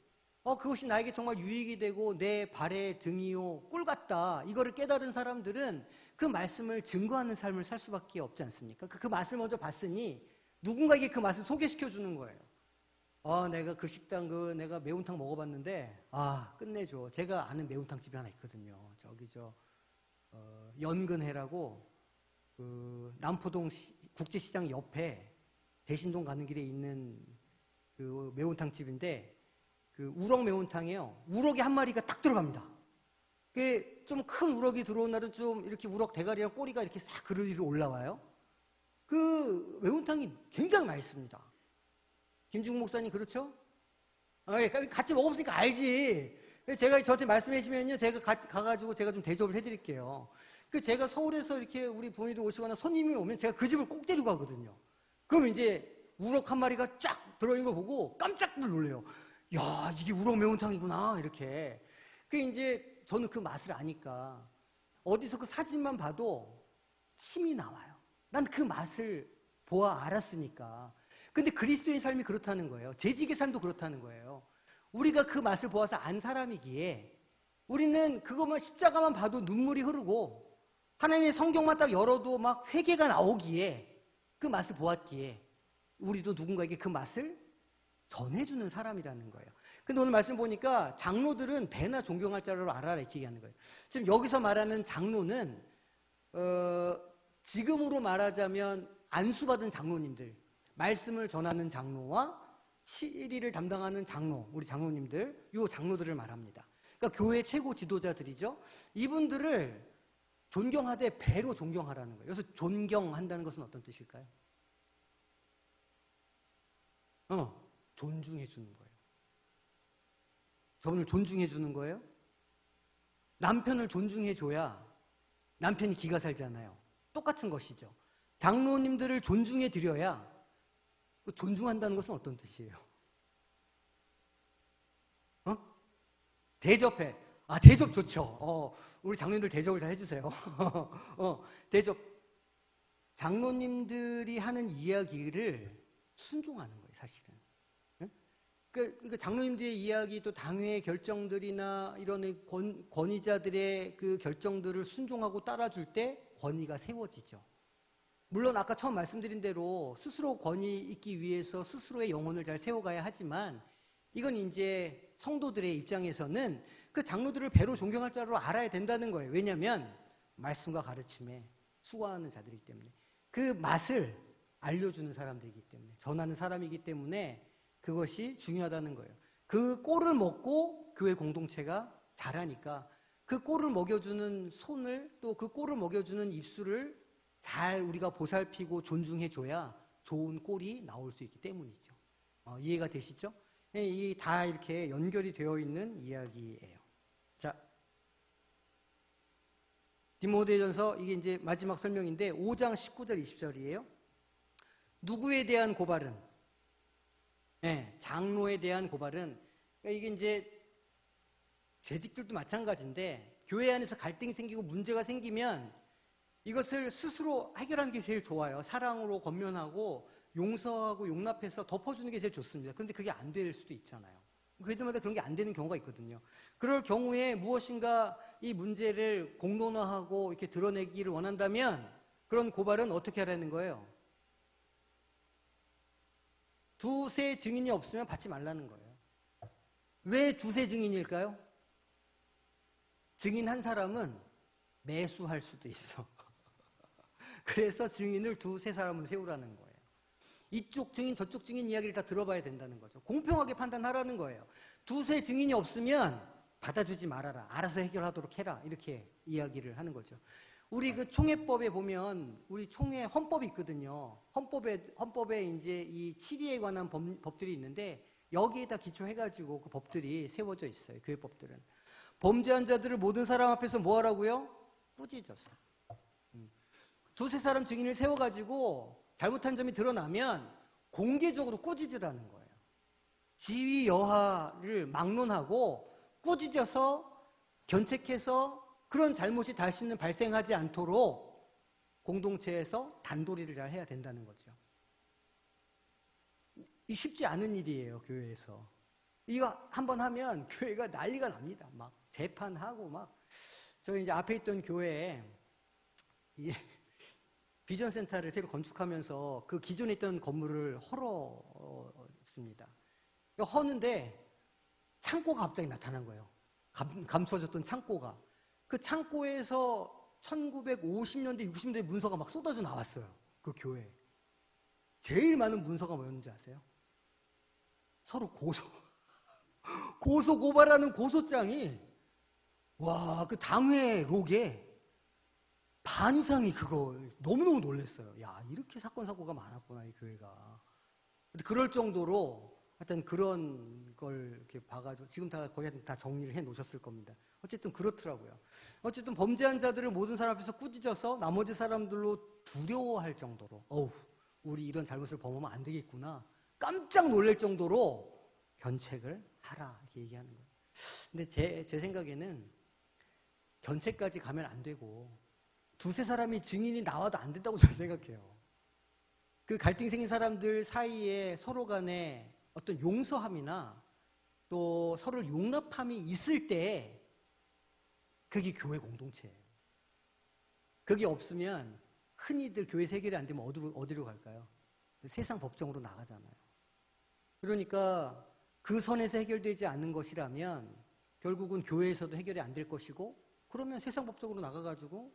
그것이 나에게 정말 유익이 되고 내 발의 등이요 꿀 같다 이거를 깨달은 사람들은 그 말씀을 증거하는 삶을 살 수밖에 없지 않습니까? 그 맛을 먼저 봤으니 누군가에게 그 맛을 소개시켜 주는 거예요. 내가 그 식당 내가 매운탕 먹어봤는데 끝내줘. 제가 아는 매운탕 집이 하나 있거든요. 저기 연근해라고 그 남포동 국제시장 옆에 대신동 가는 길에 있는 그 매운탕 집인데 그 우럭 매운탕이에요. 우럭이 한 마리가 딱 들어갑니다. 그 좀 큰 우럭이 들어온 날은 좀 이렇게 우럭 대가리랑 꼬리가 이렇게 싹 그릇 위로 올라와요. 그 매운탕이 굉장히 맛있습니다. 김중국 목사님 그렇죠? 같이 먹어봤으니까 알지. 제가 저한테 말씀해 주시면요, 제가 같이 가가지고 제가 좀 대접을 해드릴게요. 제가 서울에서 이렇게 우리 부모님들 오시거나 손님이 오면 제가 그 집을 꼭 데리고 가거든요. 그럼 이제 우럭 한 마리가 쫙 들어있는 걸 보고 깜짝 놀래요. 야, 이게 우럭 매운탕이구나 이렇게. 이제 저는 그 맛을 아니까 어디서 그 사진만 봐도 침이 나와요. 난 그 맛을 보아 알았으니까. 근데 그리스도의 삶이 그렇다는 거예요. 재직의 삶도 그렇다는 거예요. 우리가 그 맛을 보아서 안 사람이기에 우리는 그것만 십자가만 봐도 눈물이 흐르고 하나님의 성경만 딱 열어도 막 회개가 나오기에 그 맛을 보았기에 우리도 누군가에게 그 맛을 전해주는 사람이라는 거예요. 근데 오늘 말씀 보니까 장로들은 배나 존경할 자로 알아라 이렇게 얘기하는 거예요. 지금 여기서 말하는 장로는 지금으로 말하자면 안수받은 장로님들, 말씀을 전하는 장로와 치리를 담당하는 장로, 우리 장로님들, 요 장로들을 말합니다. 그러니까 교회 최고 지도자들이죠. 이분들을 존경하되 배로 존경하라는 거예요. 그래서 존경한다는 것은 어떤 뜻일까요? 존중해 주는 거예요. 저분을 존중해 주는 거예요? 남편을 존중해 줘야 남편이 기가 살잖아요. 똑같은 것이죠. 장로님들을 존중해 드려야 존중한다는 것은 어떤 뜻이에요? 대접해. 대접 좋죠. 우리 장로님들 대접을 잘 해주세요. 대접. 장로님들이 하는 이야기를 순종하는 거예요, 사실은. 그러니까 장로님들의 이야기 또 당회의 결정들이나 이런 권위자들의 그 결정들을 순종하고 따라줄 때 권위가 세워지죠. 물론 아까 처음 말씀드린 대로 스스로 권위 있기 위해서 스스로의 영혼을 잘 세워가야 하지만 이건 이제 성도들의 입장에서는 그 장로들을 배로 존경할 자로 알아야 된다는 거예요. 왜냐하면 말씀과 가르침에 수고하는 자들이기 때문에 그 맛을 알려주는 사람들이기 때문에 전하는 사람이기 때문에 그것이 중요하다는 거예요. 그 꼴을 먹고 교회 공동체가 자라니까 그 꼴을 먹여주는 손을 또 그 꼴을 먹여주는 입술을 잘 우리가 보살피고 존중해줘야 좋은 꼴이 나올 수 있기 때문이죠. 이해가 되시죠? 이 다 이렇게 연결이 되어 있는 이야기예요. 자, 디모데전서 이게 이제 마지막 설명인데 5장 19절 20절이에요. 누구에 대한 고발은? 장로에 대한 고발은 그러니까 이게 이제 재직들도 마찬가지인데 교회 안에서 갈등이 생기고 문제가 생기면 이것을 스스로 해결하는 게 제일 좋아요. 사랑으로 권면하고 용서하고 용납해서 덮어주는 게 제일 좋습니다. 그런데 그게 안 될 수도 있잖아요. 교회들마다 그런 게 안 되는 경우가 있거든요. 그럴 경우에 무엇인가 이 문제를 공론화하고 이렇게 드러내기를 원한다면 그런 고발은 어떻게 하라는 거예요? 두세 증인이 없으면 받지 말라는 거예요. 왜 두세 증인일까요? 증인 한 사람은 매수할 수도 있어. 그래서 증인을 두세 사람을 세우라는 거예요. 이쪽 증인 저쪽 증인 이야기를 다 들어봐야 된다는 거죠. 공평하게 판단하라는 거예요. 두세 증인이 없으면 받아주지 말아라. 알아서 해결하도록 해라. 이렇게 이야기를 하는 거죠. 우리 그 총회법에 보면 우리 총회 헌법이 있거든요. 헌법에 이제 이 치리에 관한 법들이 있는데 여기에다 기초해가지고 그 법들이 세워져 있어요. 교회법들은. 범죄한 자들을 모든 사람 앞에서 뭐 하라고요? 꾸짖어서. 두세 사람 증인을 세워가지고 잘못한 점이 드러나면 공개적으로 꾸짖으라는 거예요. 지위 여하를 막론하고 꾸짖어서 견책해서 그런 잘못이 다시는 발생하지 않도록 공동체에서 단도리를 잘 해야 된다는 거죠. 이 쉽지 않은 일이에요, 교회에서. 이거 한번 하면 교회가 난리가 납니다. 막 재판하고 막. 저 이제 앞에 있던 교회에 비전센터를 새로 건축하면서 그 기존에 있던 건물을 헐었습니다. 허는데 창고가 갑자기 나타난 거예요. 감춰졌던 창고가. 그 창고에서 1950년대, 60년대 문서가 막 쏟아져 나왔어요. 그 교회에. 제일 많은 문서가 뭐였는지 아세요? 서로 고소 고발하는 고소장이 와, 그 당회록에 반 이상이 그걸 너무너무 놀랐어요. 야, 이렇게 사건 사고가 많았구나, 이 교회가. 근데 그럴 정도로 하여튼 그런 걸 이렇게 봐가지고 지금 다 거의 다 정리를 해 놓으셨을 겁니다. 어쨌든 그렇더라고요. 어쨌든 범죄한 자들을 모든 사람 앞에서 꾸짖어서 나머지 사람들로 두려워할 정도로 어우, 우리 이런 잘못을 범하면 안 되겠구나. 깜짝 놀랄 정도로 견책을 하라 이렇게 얘기하는 거예요. 근데 제 생각에는 견책까지 가면 안 되고 두세 사람이 증인이 나와도 안 된다고 저는 생각해요. 그 갈등 생긴 사람들 사이에 서로 간에 어떤 용서함이나 또 서로를 용납함이 있을 때 그게 교회 공동체예요. 그게 없으면 흔히들 교회에서 해결이 안 되면 어디로 갈까요? 세상 법정으로 나가잖아요. 그러니까 그 선에서 해결되지 않는 것이라면 결국은 교회에서도 해결이 안 될 것이고 그러면 세상 법정으로 나가가지고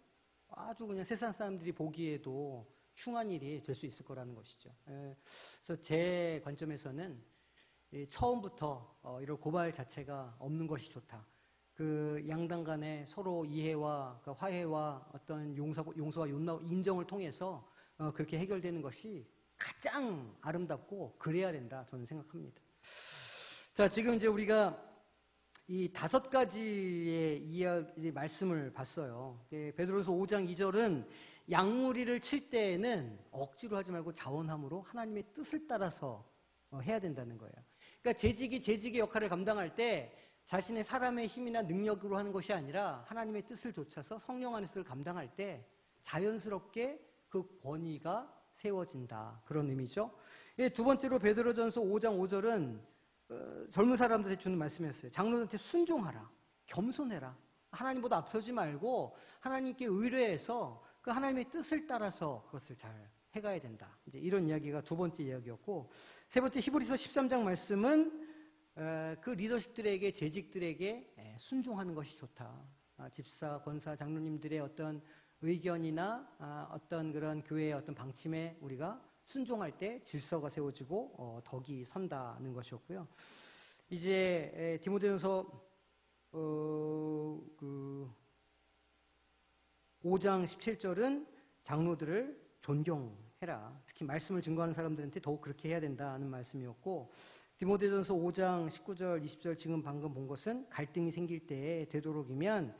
아주 그냥 세상 사람들이 보기에도 흉한 일이 될 수 있을 거라는 것이죠. 그래서 제 관점에서는 처음부터 이런 고발 자체가 없는 것이 좋다. 그 양당 간의 서로 이해와 화해와 어떤 용서와 인정을 통해서 그렇게 해결되는 것이 가장 아름답고 그래야 된다 저는 생각합니다. 자, 지금 이제 우리가 이 5가지의 이야기 말씀을 봤어요. 베드로서 5장 2절은 양무리를 칠 때에는 억지로 하지 말고 자원함으로 하나님의 뜻을 따라서 해야 된다는 거예요. 그러니까 재직의 역할을 감당할 때 자신의 사람의 힘이나 능력으로 하는 것이 아니라 하나님의 뜻을 좇아서 성령 안에서 감당할 때 자연스럽게 그 권위가 세워진다. 그런 의미죠. 두 번째로 베드로전서 5장 5절은 젊은 사람들한테 주는 말씀이었어요. 장로들한테 순종하라. 겸손해라. 하나님보다 앞서지 말고 하나님께 의뢰해서 그 하나님의 뜻을 따라서 그것을 잘 해가야 된다. 이제 이런 이야기가 두 번째 이야기였고, 세 번째 히브리서 13장 말씀은 그 리더십들에게, 재직들에게 순종하는 것이 좋다. 집사, 권사, 장로님들의 어떤 의견이나 어떤 그런 교회의 어떤 방침에 우리가 순종할 때 질서가 세워지고 덕이 선다는 것이었고요. 이제 디모데전서 5장 17절은 장로들을 존경해라. 특히 말씀을 증거하는 사람들한테 더욱 그렇게 해야 된다는 말씀이었고, 디모데전서 5장 19절, 20절 지금 방금 본 것은 갈등이 생길 때 되도록이면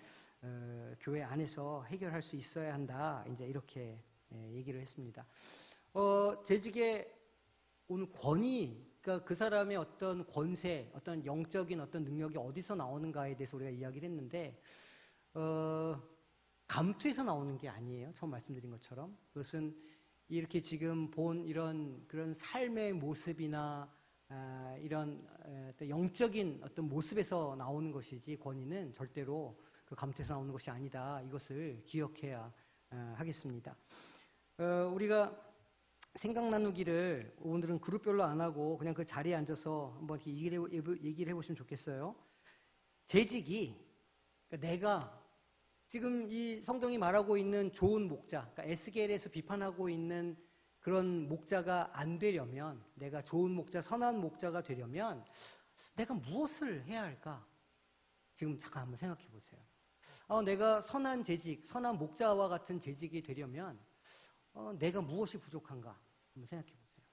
교회 안에서 해결할 수 있어야 한다. 이제 이렇게 얘기를 했습니다. 재직의 오늘 권위, 그러니까 그 사람의 어떤 권세, 어떤 영적인 어떤 능력이 어디서 나오는가에 대해서 우리가 이야기를 했는데, 감투에서 나오는 게 아니에요. 처음 말씀드린 것처럼. 그것은 이렇게 지금 본 이런 그런 삶의 모습이나 이런 영적인 어떤 모습에서 나오는 것이지, 권위는 절대로 그 감투에서 나오는 것이 아니다. 이것을 기억해야 하겠습니다. 우리가 생각 나누기를 오늘은 그룹별로 안 하고 그냥 그 자리에 앉아서 한번 얘기를 해보시면 좋겠어요. 재직이, 그러니까 내가 지금 이 성경이 말하고 있는 좋은 목자, 그러니까 에스겔에서 비판하고 있는 그런 목자가 안 되려면, 내가 좋은 목자, 선한 목자가 되려면 내가 무엇을 해야 할까? 지금 잠깐 한번 생각해 보세요. 내가 선한 재직, 선한 목자와 같은 재직이 되려면 내가 무엇이 부족한가? 한번 생각해 보세요.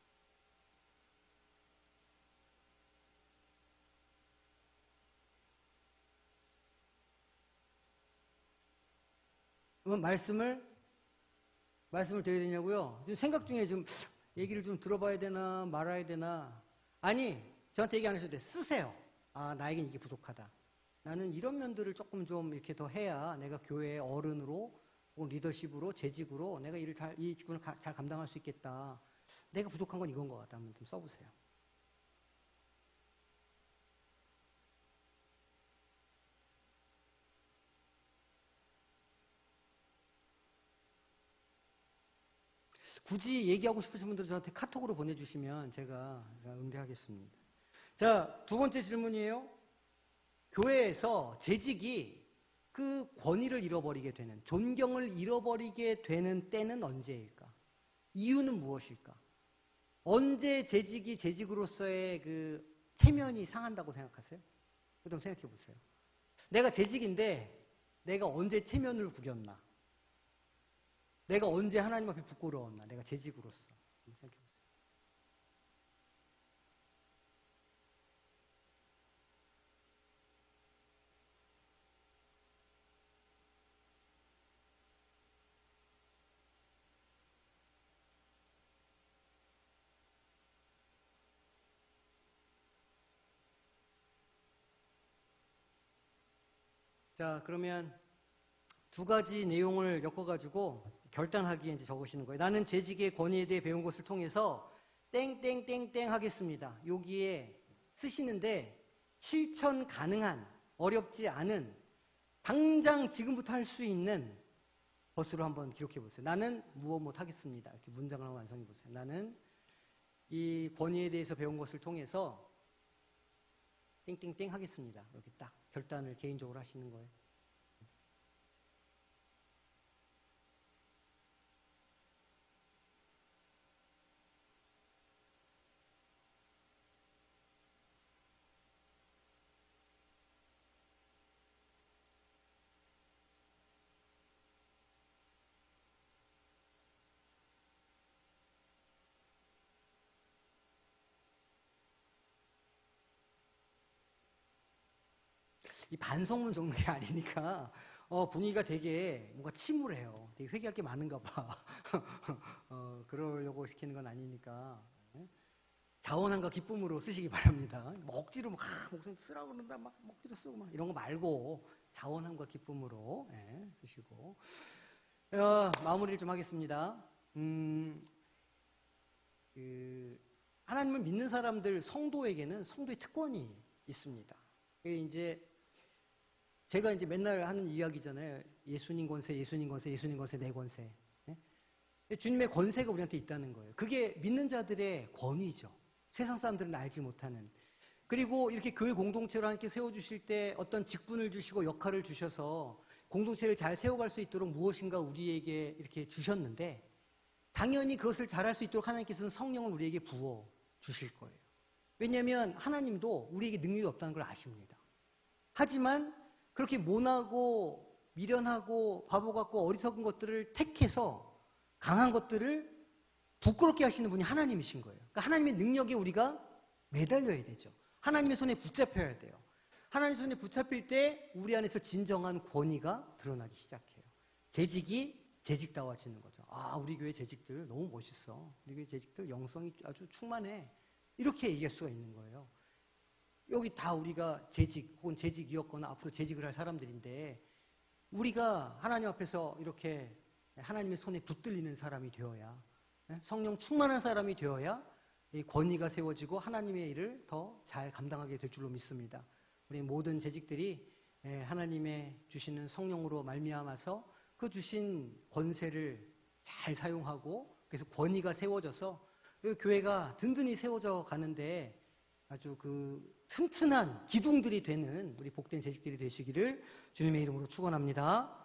그럼 말씀을 드려야 되냐고요? 지금 생각 중에 좀 얘기를 좀 들어봐야 되나 말아야 되나. 아니, 저한테 얘기 안 하셔도 돼. 쓰세요. 나에겐 이게 부족하다. 나는 이런 면들을 조금 좀 이렇게 더 해야 내가 교회의 어른으로 혹은 리더십으로 재직으로 내가 이 직분을 잘 감당할 수 있겠다. 내가 부족한 건 이건 것 같다. 한번 좀 써보세요. 굳이 얘기하고 싶으신 분들은 저한테 카톡으로 보내주시면 제가 응대하겠습니다. 자, 두 번째 질문이에요. 교회에서 재직이 그 권위를 잃어버리게 되는, 존경을 잃어버리게 되는 때는 언제일까? 이유는 무엇일까? 언제 재직이 재직으로서의 그 체면이 상한다고 생각하세요? 그럼 생각해 보세요. 내가 재직인데 내가 언제 체면을 구겼나? 내가 언제 하나님 앞에 부끄러웠나? 내가 재직으로서. 생각해 보세요. 자, 그러면 두 가지 내용을 엮어가지고 결단하기에 이제 적으시는 거예요. 나는 재직의 권위에 대해 배운 것을 통해서 땡땡땡땡 하겠습니다. 여기에 쓰시는데 실천 가능한, 어렵지 않은, 당장 지금부터 할 수 있는 것으로 한번 기록해 보세요. 나는 무엇 하겠습니다. 이렇게 문장을 완성해 보세요. 나는 이 권위에 대해서 배운 것을 통해서 땡땡땡 하겠습니다. 이렇게 딱 결단을 개인적으로 하시는 거예요. 이 반성문 적는 게 아니니까 분위기가 되게 뭔가 침울해요. 되게 회개할 게 많은가 봐. 그러려고 시키는 건 아니니까. 자원함과 기쁨으로 쓰시기 바랍니다. 억지로 막 목소리 쓰라고 그런다 막 억지로 쓰고 막 이런 거 말고 자원함과 기쁨으로 쓰시고. 마무리를 좀 하겠습니다. 하나님을 믿는 사람들, 성도에게는 성도의 특권이 있습니다. 이제 제가 이제 맨날 하는 이야기잖아요. 예수님 권세, 예수님 권세, 예수님 권세, 내 권세. 주님의 권세가 우리한테 있다는 거예요. 그게 믿는 자들의 권위죠. 세상 사람들은 알지 못하는. 그리고 이렇게 교회 공동체로 함께 세워주실 때 어떤 직분을 주시고 역할을 주셔서 공동체를 잘 세워갈 수 있도록 무엇인가 우리에게 이렇게 주셨는데 당연히 그것을 잘할 수 있도록 하나님께서는 성령을 우리에게 부어 주실 거예요. 왜냐하면 하나님도 우리에게 능력이 없다는 걸 아십니다. 하지만 그렇게 모나고 미련하고 바보 같고 어리석은 것들을 택해서 강한 것들을 부끄럽게 하시는 분이 하나님이신 거예요. 그러니까 하나님의 능력에 우리가 매달려야 되죠. 하나님의 손에 붙잡혀야 돼요. 하나님의 손에 붙잡힐 때 우리 안에서 진정한 권위가 드러나기 시작해요. 재직이 재직다워지는 거죠. 우리 교회 재직들 너무 멋있어. 우리 교회 재직들 영성이 아주 충만해. 이렇게 얘기할 수가 있는 거예요. 여기 다 우리가 재직 혹은 재직이었거나 앞으로 재직을 할 사람들인데 우리가 하나님 앞에서 이렇게 하나님의 손에 붙들리는 사람이 되어야, 성령 충만한 사람이 되어야 이 권위가 세워지고 하나님의 일을 더 잘 감당하게 될 줄로 믿습니다. 우리 모든 재직들이 하나님의 주시는 성령으로 말미암아서 그 주신 권세를 잘 사용하고 그래서 권위가 세워져서 그 교회가 든든히 세워져 가는데 아주 그 튼튼한 기둥들이 되는 우리 복된 재직들이 되시기를 주님의 이름으로 축원합니다.